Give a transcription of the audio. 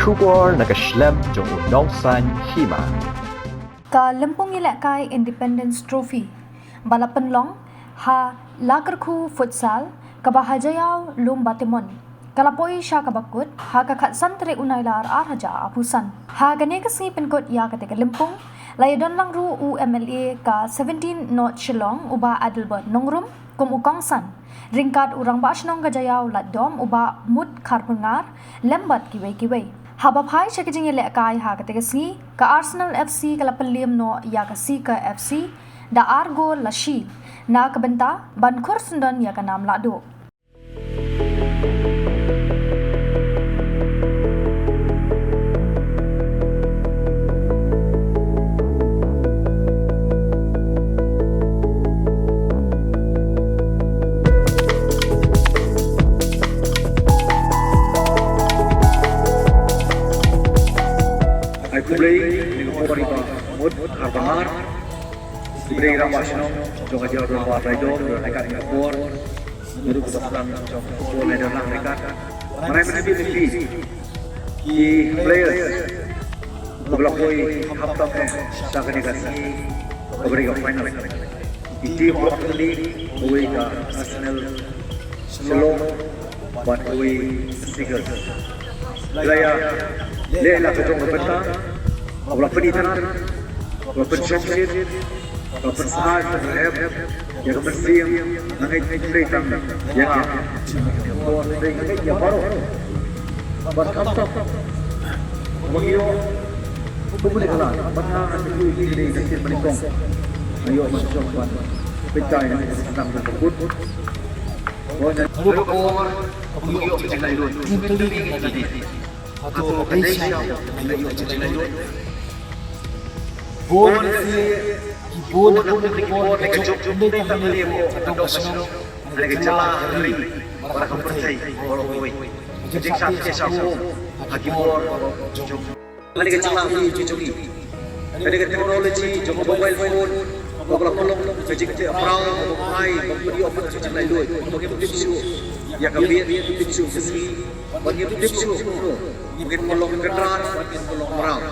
Shubor nakaslem jong unongsan Hima. Ka lempung ilak Independence Trophy. Balapan long ha lakerku futsal kabahajayau lum batimon. Kalapoi sya kabakut ha kakat santre unailar arhaja apusan. Ha gane kasi penkot ya ketika lempung layadon lang ru UMLA ka 17 not Shillong uba Adelbert nongrum kum ukongsan. Ringkat urang basnong gajayau lat dom uba mud karpungar lembat kiwei-kiwei. Habapai syakijing ilak ha ketika si ka Arsenal FC kala Pynliem no ya kasi ka FC da Argo Lashi na kebenta ban kursundon ya kanam lado. I play in Florida, Mud, Harbanar, Ibrahim Ramashno, Jogajar Ramar Raido, Rekat Singapur, Guru Kesempatan Football Medan Rekat. Mereka mesti di players berlakoi hafta sangat negasi beberapa final. Di tim wakili kue ke Arsenal Shillong, buat kue Seagulls. Laya Lela kejong kebenta, kalau penitaran, kalau pensyamsin, kalau pensahal, pensyam, yang bersiam, nanti cerita yang yang baru, berkata, bagi publik lah, mana ada ini kecil menikung, ayo masuk buat pencai yang sedang tersebut. Bukan orang, bagi orang lain, ini tadi. Atau Malaysia Melayu Melayu bon si bon mereka jom mereka Pynliem atau Basno mereka jalan hari para percaya orang koi jadi sampai sahu lagi bor jom mereka jalan di cuci mereka teknologi jom mobile phone kalau pelong jadi perang mai bagi open cuci lalu bagi tisu ya kami tisu sesi bagi tisu mungkin pelong kendaraan mungkin pelong perang